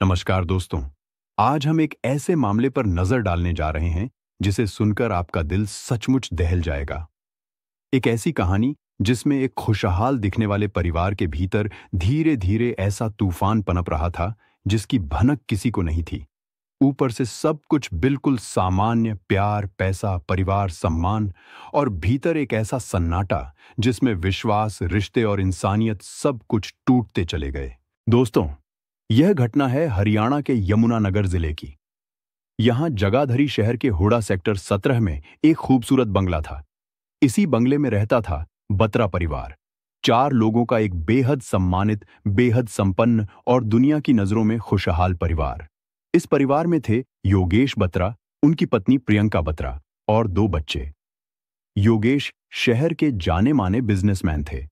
नमस्कार दोस्तों। आज हम एक ऐसे मामले पर नजर डालने जा रहे हैं जिसे सुनकर आपका दिल सचमुच दहल जाएगा। एक ऐसी कहानी जिसमें एक खुशहाल दिखने वाले परिवार के भीतर धीरे धीरे ऐसा तूफान पनप रहा था जिसकी भनक किसी को नहीं थी। ऊपर से सब कुछ बिल्कुल सामान्य, प्यार, पैसा, परिवार, सम्मान, और भीतर एक ऐसा सन्नाटा जिसमें विश्वास, रिश्ते और इंसानियत सब कुछ टूटते चले गए। दोस्तों, यह घटना है हरियाणा के यमुनानगर जिले की। यहां जगाधरी शहर के हुडा सेक्टर 17 में एक खूबसूरत बंगला था। इसी बंगले में रहता था बत्रा परिवार। 4 लोगों का एक बेहद सम्मानित, बेहद संपन्न और दुनिया की नजरों में खुशहाल परिवार। इस परिवार में थे योगेश बत्रा, उनकी पत्नी प्रियंका बत्रा और 2 बच्चे। योगेश शहर के जाने माने बिजनेसमैन थे।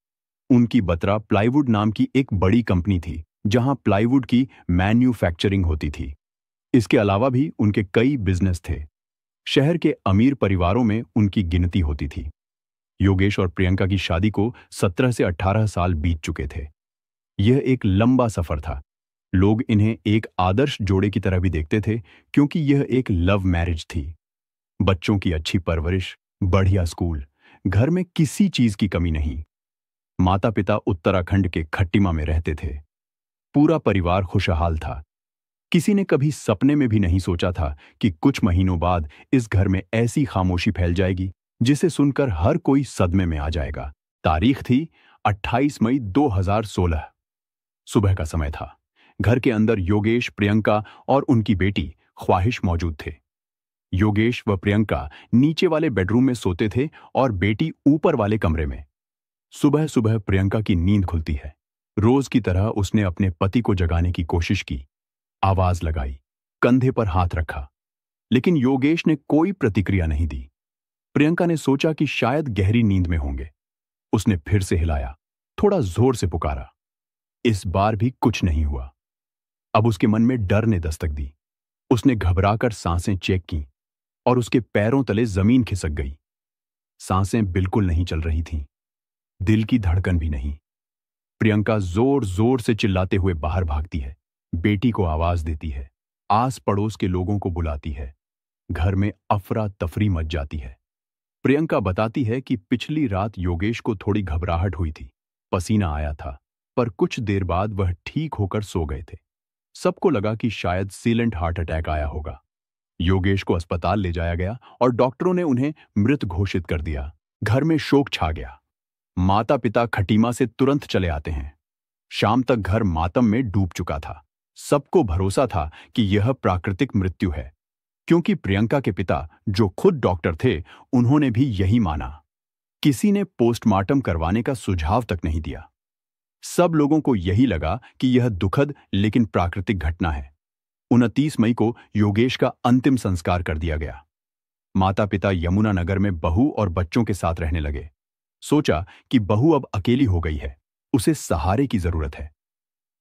उनकी बत्रा प्लाईवुड नाम की एक बड़ी कंपनी थी जहां प्लाईवुड की मैन्युफैक्चरिंग होती थी। इसके अलावा भी उनके कई बिजनेस थे। शहर के अमीर परिवारों में उनकी गिनती होती थी। योगेश और प्रियंका की शादी को 17 से 18 साल बीत चुके थे। यह एक लंबा सफर था। लोग इन्हें एक आदर्श जोड़े की तरह भी देखते थे क्योंकि यह एक लव मैरिज थी। बच्चों की अच्छी परवरिश, बढ़िया स्कूल, घर में किसी चीज की कमी नहीं। माता पिता उत्तराखंड के खट्टिमा में रहते थे। पूरा परिवार खुशहाल था। किसी ने कभी सपने में भी नहीं सोचा था कि कुछ महीनों बाद इस घर में ऐसी खामोशी फैल जाएगी जिसे सुनकर हर कोई सदमे में आ जाएगा। तारीख थी 28 मई 2016। सुबह का समय था। घर के अंदर योगेश, प्रियंका और उनकी बेटी ख्वाहिश मौजूद थे। योगेश व प्रियंका नीचे वाले बेडरूम में सोते थे और बेटी ऊपर वाले कमरे में। सुबह सुबह प्रियंका की नींद खुलती है। रोज की तरह उसने अपने पति को जगाने की कोशिश की। आवाज लगाई, कंधे पर हाथ रखा, लेकिन योगेश ने कोई प्रतिक्रिया नहीं दी। प्रियंका ने सोचा कि शायद गहरी नींद में होंगे। उसने फिर से हिलाया, थोड़ा जोर से पुकारा। इस बार भी कुछ नहीं हुआ। अब उसके मन में डर ने दस्तक दी। उसने घबराकर सांसें चेक की और उसके पैरों तले जमीन खिसक गई। सांसें बिल्कुल नहीं चल रही थीं, दिल की धड़कन भी नहीं। प्रियंका जोर जोर से चिल्लाते हुए बाहर भागती है, बेटी को आवाज देती है, आस पड़ोस के लोगों को बुलाती है। घर में अफरा तफरी मच जाती है। प्रियंका बताती है कि पिछली रात योगेश को थोड़ी घबराहट हुई थी, पसीना आया था, पर कुछ देर बाद वह ठीक होकर सो गए थे। सबको लगा कि शायद साइलेंट हार्ट अटैक आया होगा। योगेश को अस्पताल ले जाया गया और डॉक्टरों ने उन्हें मृत घोषित कर दिया। घर में शोक छा गया। माता पिता खटीमा से तुरंत चले आते हैं। शाम तक घर मातम में डूब चुका था। सबको भरोसा था कि यह प्राकृतिक मृत्यु है, क्योंकि प्रियंका के पिता, जो खुद डॉक्टर थे, उन्होंने भी यही माना। किसी ने पोस्टमार्टम करवाने का सुझाव तक नहीं दिया। सब लोगों को यही लगा कि यह दुखद लेकिन प्राकृतिक घटना है। 29 मई को योगेश का अंतिम संस्कार कर दिया गया। माता पिता यमुनानगर में बहू और बच्चों के साथ रहने लगे। सोचा कि बहू अब अकेली हो गई है, उसे सहारे की जरूरत है।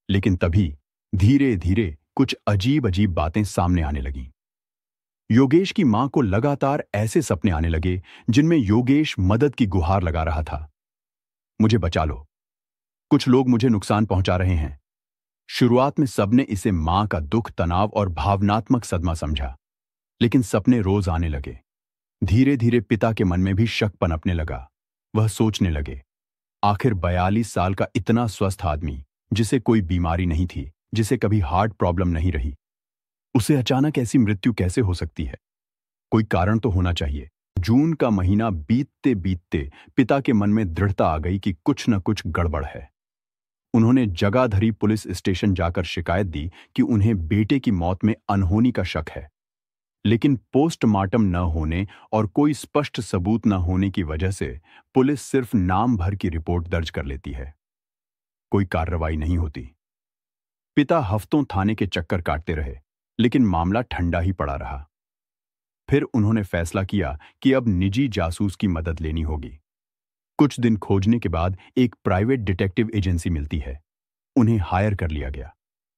लेकिन तभी धीरे धीरे कुछ अजीब अजीब बातें सामने आने लगीं। योगेश की मां को लगातार ऐसे सपने आने लगे जिनमें योगेश मदद की गुहार लगा रहा था। मुझे बचा लो, कुछ लोग मुझे नुकसान पहुंचा रहे हैं। शुरुआत में सबने इसे मां का दुख, तनाव और भावनात्मक सदमा समझा, लेकिन सपने रोज आने लगे। धीरे धीरे पिता के मन में भी शक पनपने लगा। वह सोचने लगे, आखिर 42 साल का इतना स्वस्थ आदमी, जिसे कोई बीमारी नहीं थी, जिसे कभी हार्ट प्रॉब्लम नहीं रही, उसे अचानक ऐसी मृत्यु कैसे हो सकती है? कोई कारण तो होना चाहिए। जून का महीना बीतते बीतते पिता के मन में दृढ़ता आ गई कि कुछ न कुछ गड़बड़ है। उन्होंने जगाधरी पुलिस स्टेशन जाकर शिकायत दी कि उन्हें बेटे की मौत में अनहोनी का शक है। लेकिन पोस्टमार्टम न होने और कोई स्पष्ट सबूत न होने की वजह से पुलिस सिर्फ नाम भर की रिपोर्ट दर्ज कर लेती है। कोई कार्रवाई नहीं होती। पिता हफ्तों थाने के चक्कर काटते रहे, लेकिन मामला ठंडा ही पड़ा रहा। फिर उन्होंने फैसला किया कि अब निजी जासूस की मदद लेनी होगी। कुछ दिन खोजने के बाद एक प्राइवेट डिटेक्टिव एजेंसी मिलती है। उन्हें हायर कर लिया गया।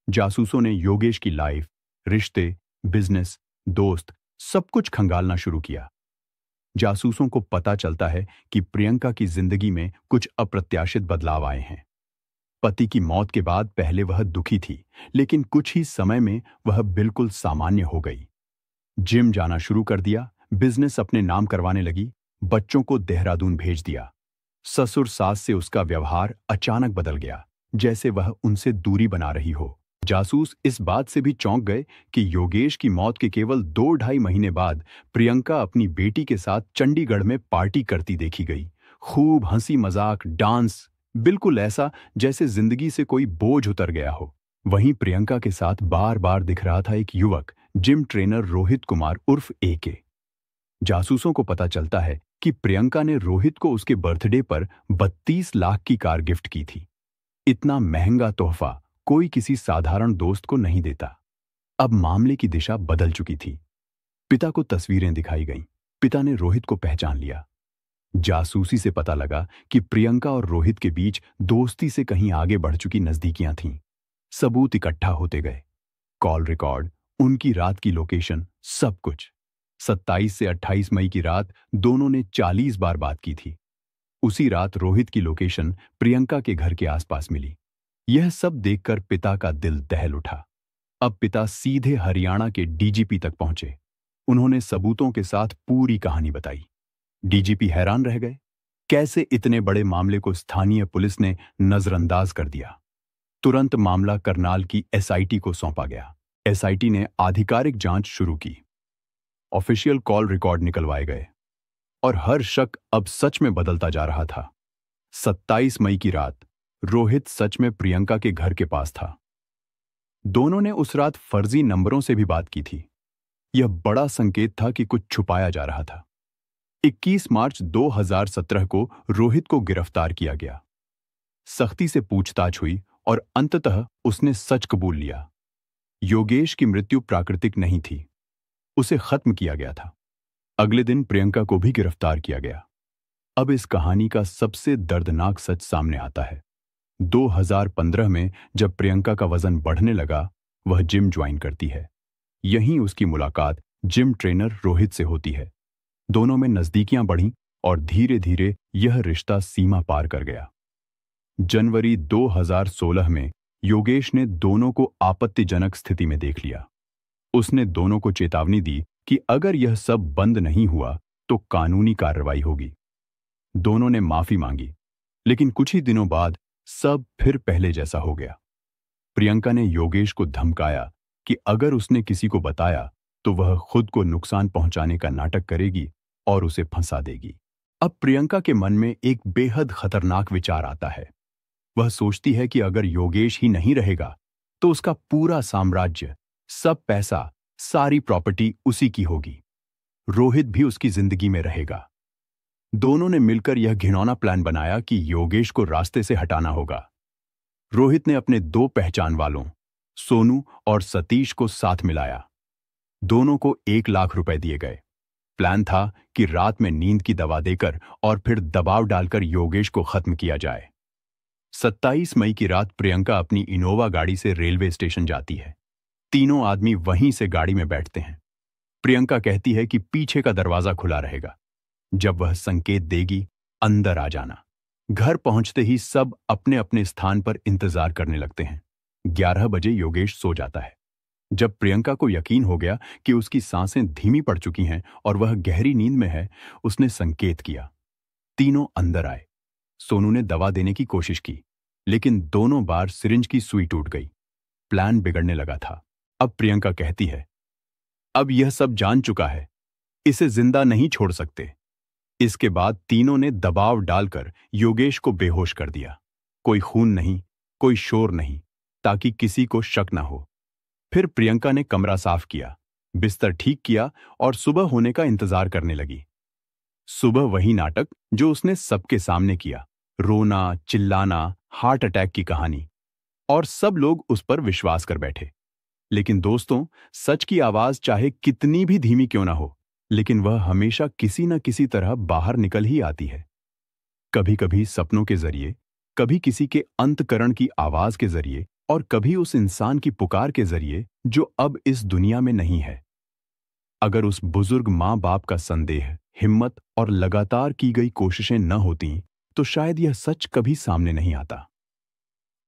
जासूसों ने योगेश की लाइफ, रिश्ते, बिजनेस, दोस्त, सब कुछ खंगालना शुरू किया। जासूसों को पता चलता है कि प्रियंका की जिंदगी में कुछ अप्रत्याशित बदलाव आए हैं। पति की मौत के बाद पहले वह दुखी थी, लेकिन कुछ ही समय में वह बिल्कुल सामान्य हो गई। जिम जाना शुरू कर दिया, बिजनेस अपने नाम करवाने लगी, बच्चों को देहरादून भेज दिया। ससुर सास से उसका व्यवहार अचानक बदल गया, जैसे वह उनसे दूरी बना रही हो। जासूस इस बात से भी चौंक गए कि योगेश की मौत के केवल 2-2.5 महीने बाद प्रियंका अपनी बेटी के साथ चंडीगढ़ में पार्टी करती देखी गई। खूब हंसी मजाक, डांस, बिल्कुल ऐसा जैसे जिंदगी से कोई बोझ उतर गया हो। वहीं प्रियंका के साथ बार बार दिख रहा था एक युवक, जिम ट्रेनर रोहित कुमार उर्फ AK। जासूसों को पता चलता है कि प्रियंका ने रोहित को उसके बर्थडे पर 32 लाख की कार गिफ्ट की थी। इतना महंगा तोहफा कोई किसी साधारण दोस्त को नहीं देता। अब मामले की दिशा बदल चुकी थी। पिता को तस्वीरें दिखाई गईं। पिता ने रोहित को पहचान लिया। जासूसी से पता लगा कि प्रियंका और रोहित के बीच दोस्ती से कहीं आगे बढ़ चुकी नजदीकियां थीं। सबूत इकट्ठा होते गए, कॉल रिकॉर्ड, उनकी रात की लोकेशन, सब कुछ। 27 से 28 मई की रात दोनों ने 40 बार बात की थी। उसी रात रोहित की लोकेशन प्रियंका के घर के आसपास मिली। यह सब देखकर पिता का दिल दहल उठा। अब पिता सीधे हरियाणा के DGP तक पहुंचे। उन्होंने सबूतों के साथ पूरी कहानी बताई। DGP हैरान रह गए। कैसे इतने बड़े मामले को स्थानीय पुलिस ने नजरअंदाज कर दिया। तुरंत मामला करनाल की SIT को सौंपा गया। SIT ने आधिकारिक जांच शुरू की। ऑफिशियल कॉल रिकॉर्ड निकलवाए गए और हर शक अब सच में बदलता जा रहा था। 27 मई की रात रोहित सच में प्रियंका के घर के पास था। दोनों ने उस रात फर्जी नंबरों से भी बात की थी। यह बड़ा संकेत था कि कुछ छुपाया जा रहा था। 21 मार्च 2017 को रोहित को गिरफ्तार किया गया। सख्ती से पूछताछ हुई और अंततः उसने सच कबूल लिया। योगेश की मृत्यु प्राकृतिक नहीं थी, उसे खत्म किया गया था। अगले दिन प्रियंका को भी गिरफ्तार किया गया। अब इस कहानी का सबसे दर्दनाक सच सामने आता है। 2015 में जब प्रियंका का वजन बढ़ने लगा, वह जिम ज्वाइन करती है। यहीं उसकी मुलाकात जिम ट्रेनर रोहित से होती है। दोनों में नजदीकियां बढ़ीं और धीरे धीरे यह रिश्ता सीमा पार कर गया। जनवरी 2016 में योगेश ने दोनों को आपत्तिजनक स्थिति में देख लिया। उसने दोनों को चेतावनी दी कि अगर यह सब बंद नहीं हुआ तो कानूनी कार्रवाई होगी। दोनों ने माफी मांगी, लेकिन कुछ ही दिनों बाद सब फिर पहले जैसा हो गया। प्रियंका ने योगेश को धमकाया कि अगर उसने किसी को बताया तो वह खुद को नुकसान पहुंचाने का नाटक करेगी और उसे फंसा देगी। अब प्रियंका के मन में एक बेहद खतरनाक विचार आता है। वह सोचती है कि अगर योगेश ही नहीं रहेगा तो उसका पूरा साम्राज्य, सब पैसा, सारी प्रॉपर्टी उसी की होगी। रोहित भी उसकी जिंदगी में रहेगा। दोनों ने मिलकर यह घिनौना प्लान बनाया कि योगेश को रास्ते से हटाना होगा। रोहित ने अपने 2 पहचान वालों, सोनू और सतीश को साथ मिलाया। दोनों को 1 लाख रुपए दिए गए। प्लान था कि रात में नींद की दवा देकर और फिर दबाव डालकर योगेश को खत्म किया जाए। 27 मई की रात प्रियंका अपनी इनोवा गाड़ी से रेलवे स्टेशन जाती है। तीनों आदमी वहीं से गाड़ी में बैठते हैं। प्रियंका कहती है कि पीछे का दरवाजा खुला रहेगा। जब वह संकेत देगी, अंदर आ जाना। घर पहुंचते ही सब अपने अपने स्थान पर इंतजार करने लगते हैं। 11 बजे योगेश सो जाता है। जब प्रियंका को यकीन हो गया कि उसकी सांसें धीमी पड़ चुकी हैं और वह गहरी नींद में है, उसने संकेत किया। तीनों अंदर आए। सोनू ने दवा देने की कोशिश की, लेकिन दोनों बार सिरिंज की सुई टूट गई। प्लान बिगड़ने लगा था। अब प्रियंका कहती है, अब यह सब जान चुका है, इसे जिंदा नहीं छोड़ सकते। इसके बाद तीनों ने दबाव डालकर योगेश को बेहोश कर दिया। कोई खून नहीं, कोई शोर नहीं, ताकि किसी को शक न हो। फिर प्रियंका ने कमरा साफ किया, बिस्तर ठीक किया और सुबह होने का इंतजार करने लगी। सुबह वही नाटक जो उसने सबके सामने किया, रोना, चिल्लाना, हार्ट अटैक की कहानी, और सब लोग उस पर विश्वास कर बैठे। लेकिन दोस्तों, सच की आवाज चाहे कितनी भी धीमी क्यों ना हो, लेकिन वह हमेशा किसी न किसी तरह बाहर निकल ही आती है। कभी कभी सपनों के जरिए, कभी किसी के अंतकरण की आवाज के जरिए, और कभी उस इंसान की पुकार के जरिए जो अब इस दुनिया में नहीं है। अगर उस बुजुर्ग माँ बाप का संदेह, हिम्मत और लगातार की गई कोशिशें न होती तो शायद यह सच कभी सामने नहीं आता।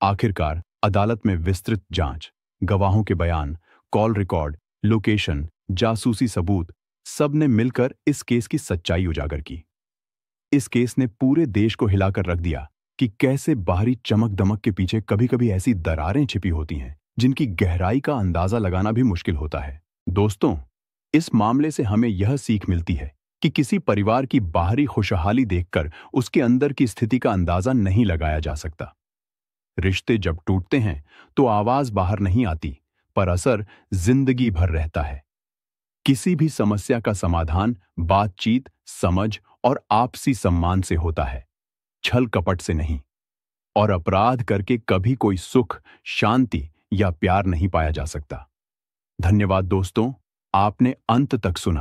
आखिरकार अदालत में विस्तृत जांच, गवाहों के बयान, कॉल रिकॉर्ड, लोकेशन, जासूसी सबूत, सब ने मिलकर इस केस की सच्चाई उजागर की। इस केस ने पूरे देश को हिलाकर रख दिया कि कैसे बाहरी चमक दमक के पीछे कभी-कभी ऐसी दरारें छिपी होती हैं जिनकी गहराई का अंदाजा लगाना भी मुश्किल होता है। दोस्तों, इस मामले से हमें यह सीख मिलती है कि किसी परिवार की बाहरी खुशहाली देखकर उसके अंदर की स्थिति का अंदाजा नहीं लगाया जा सकता। रिश्ते जब टूटते हैं तो आवाज बाहर नहीं आती, पर असर जिंदगी भर रहता है। किसी भी समस्या का समाधान बातचीत, समझ और आपसी सम्मान से होता है, छल कपट से नहीं। और अपराध करके कभी कोई सुख, शांति या प्यार नहीं पाया जा सकता। धन्यवाद दोस्तों, आपने अंत तक सुना।